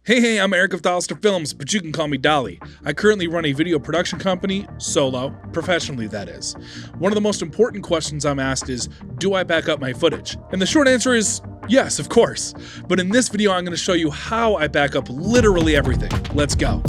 Hey, I'm Eric of Dollister Films, but you can call me Dolly. I currently run a video production company, solo, professionally that is. One of the most important questions I'm asked is, do I back up my footage? And the short answer is, yes, of course. But in this video, I'm going to show you how I back up literally everything. Let's go.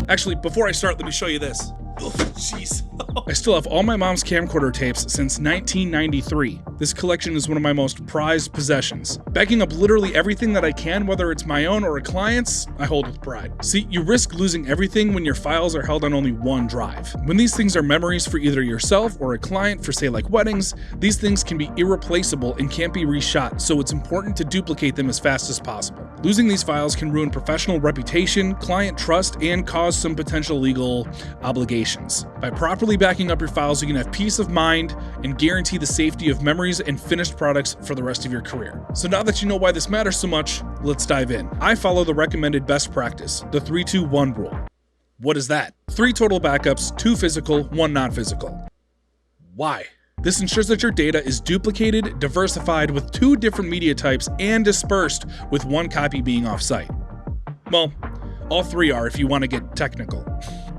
Actually, before I start, let me show you this. Oh, jeez. I still have all my mom's camcorder tapes since 1993. This collection is one of my most prized possessions. Backing up literally everything that I can, whether it's my own or a client's, I hold with pride. See, you risk losing everything when your files are held on only one drive. When these things are memories for either yourself or a client for, say, like weddings, these things can be irreplaceable and can't be reshot, so it's important to duplicate them as fast as possible. Losing these files can ruin professional reputation, client trust, and cause some potential legal obligations. By properly backing up your files, you can have peace of mind and guarantee the safety of memories and finished products for the rest of your career. So now that you know why this matters so much, let's dive in. I follow the recommended best practice, the 3-2-1 rule. What is that? 3 total backups, 2 physical, 1 non-physical. Why? This ensures that your data is duplicated, diversified with 2 different media types, and dispersed with 1 copy being off-site. Well, all 3 are if you want to get technical.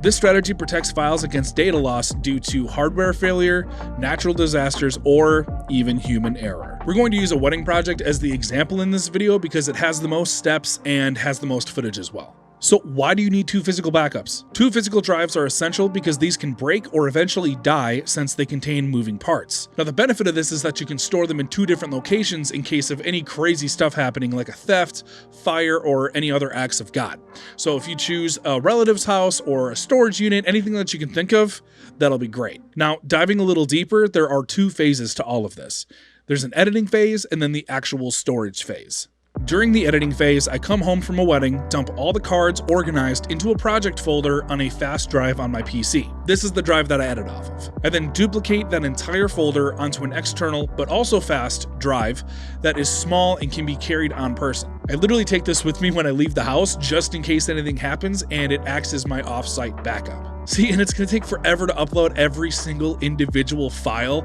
This strategy protects files against data loss due to hardware failure, natural disasters, or even human error. We're going to use a wedding project as the example in this video because it has the most steps and has the most footage as well. So why do you need 2 physical backups? 2 physical drives are essential because these can break or eventually die since they contain moving parts. Now the benefit of this is that you can store them in 2 different locations in case of any crazy stuff happening like a theft, fire, or any other acts of God. So if you choose a relative's house or a storage unit, anything that you can think of, that'll be great. Now diving a little deeper, there are 2 phases to all of this. There's an editing phase and then the actual storage phase. During the editing phase, I come home from a wedding, dump all the cards organized into a project folder on a fast drive on my PC. This is the drive that I edit off of. I then duplicate that entire folder onto an external, but also fast, drive that is small and can be carried on person. I literally take this with me when I leave the house just in case anything happens, and it acts as my off-site backup. See, and it's going to take forever to upload every single individual file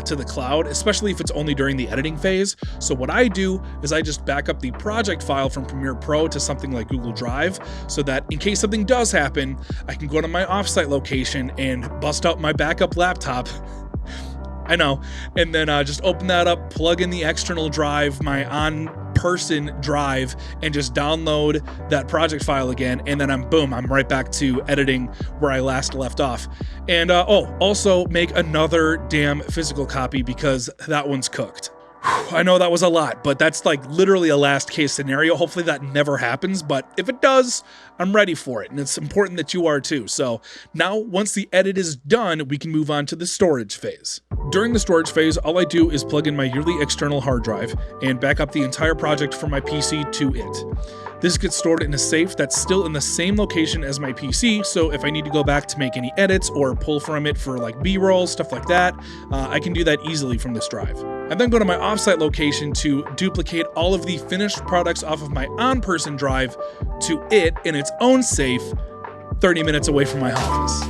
to the cloud, especially if it's only during the editing phase. So what I do is I just back up the project file from Premiere Pro to something like Google Drive so that in case something does happen, I can go to my offsite location and bust out my backup laptop. I know, and then just open that up, plug in the external drive, my on-person drive, and just download that project file again, and then I'm right back to editing where I last left off. And also make another damn physical copy because that one's cooked. I know that was a lot, but that's like literally a last case scenario. Hopefully that never happens, but if it does, I'm ready for it, and it's important that you are too. So now once the edit is done, we can move on to the storage phase. During the storage phase, all I do is plug in my yearly external hard drive and back up the entire project from my PC to it. This gets stored in a safe that's still in the same location as my PC, so if I need to go back to make any edits or pull from it for like B-roll, stuff like that, I can do that easily from this drive. I then go to my offsite location to duplicate all of the finished products off of my on-person drive to it in its own safe 30 minutes away from my office.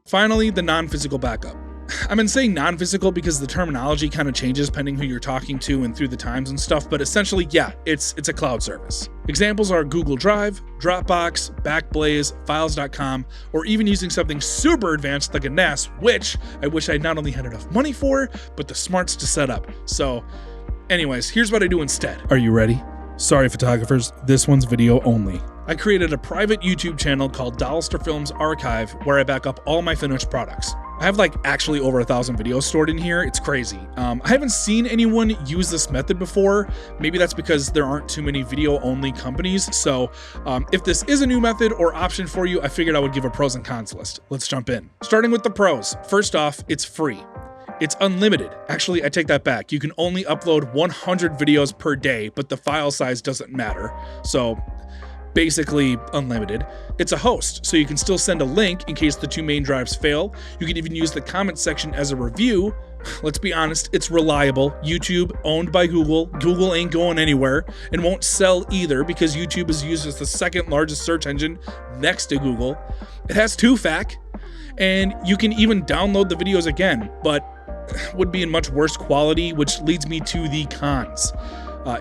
Finally, the non-physical backup. I've been saying non-physical because the terminology kind of changes depending who you're talking to and through the times and stuff, but essentially, yeah, it's a cloud service. Examples are Google Drive, Dropbox, Backblaze, Files.com, or even using something super advanced like a NAS, which I wish I not only had enough money for, but the smarts to set up. So anyways, here's what I do instead. Are you ready? Sorry, photographers, this one's video only. I created a private YouTube channel called Dollister Films Archive where I back up all my finished products. I have like actually over 1,000 videos stored in here. It's crazy. I haven't seen anyone use this method before. Maybe that's because there aren't too many video only companies. So if this is a new method or option for you, I figured I would give a pros and cons list. Let's jump in. Starting with the pros. First off, it's free. It's unlimited. Actually, I take that back. You can only upload 100 videos per day, but the file size doesn't matter. So basically unlimited. It's a host, so you can still send a link in case the 2 main drives fail. You can even use the comment section as a review. Let's be honest, it's reliable. YouTube, owned by Google. Google ain't going anywhere and won't sell either because YouTube is used as the 2nd largest search engine next to Google. It has 2FAC, and you can even download the videos again, but would be in much worse quality, which leads me to the cons.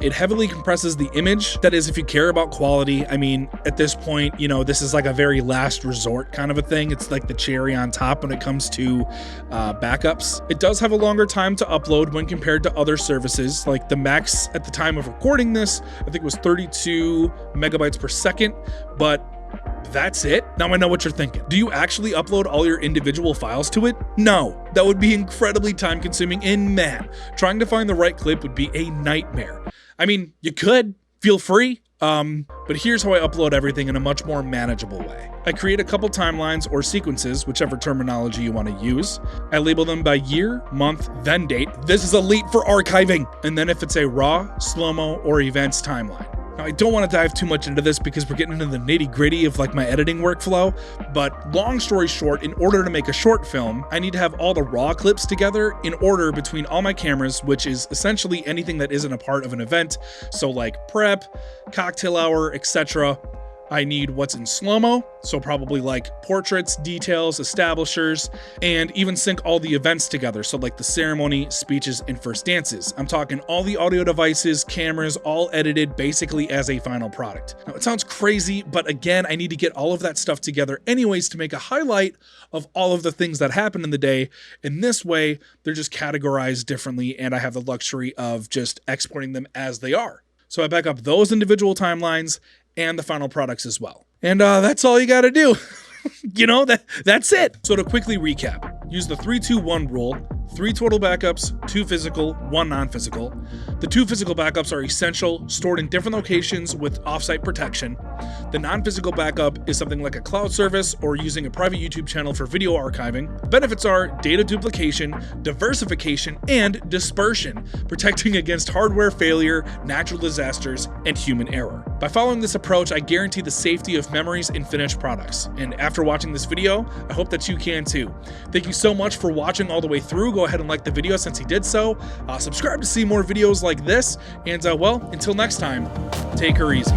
It heavily compresses the image. That is, if you care about quality. I mean, at this point, you know, this is like a very last resort kind of a thing. It's like the cherry on top when it comes to backups. It does have a longer time to upload when compared to other services. Like the max at the time of recording this, I think it was 32 megabytes per second, but that's it. Now I know what you're thinking. Do you actually upload all your individual files to it? No, that would be incredibly time consuming, and man, trying to find the right clip would be a nightmare. I mean, you could, feel free. But here's how I upload everything in a much more manageable way. I create a couple timelines or sequences, whichever terminology you want to use. I label them by year, month, then date. This is elite for archiving. And then if it's a raw, slow-mo, or events timeline. Now, I don't want to dive too much into this because we're getting into the nitty-gritty of like my editing workflow, but long story short, in order to make a short film, I need to have all the raw clips together in order between all my cameras, which is essentially anything that isn't a part of an event. So like prep, cocktail hour, etc. I need what's in slow-mo, so probably like portraits, details, establishers, and even sync all the events together, so like the ceremony, speeches, and first dances. I'm talking all the audio devices, cameras, all edited basically as a final product. Now, it sounds crazy, but again, I need to get all of that stuff together anyways to make a highlight of all of the things that happen in the day. In this way, they're just categorized differently, and I have the luxury of just exporting them as they are. So I back up those individual timelines and the final products as well. And that's all you gotta do. You know, that's it. So to quickly recap, use the 3-2-1 rule, 3 total backups, 2 physical, 1 non-physical. The 2 physical backups are essential, stored in different locations with offsite protection. The non-physical backup is something like a cloud service or using a private YouTube channel for video archiving. The benefits are data duplication, diversification, and dispersion, protecting against hardware failure, natural disasters, and human error. By following this approach, I guarantee the safety of memories and finished products. And after watching this video, I hope that you can too. Thank you so much for watching all the way through. Go ahead and like the video since you did so. Subscribe to see more videos like this. And well, until next time, take her easy.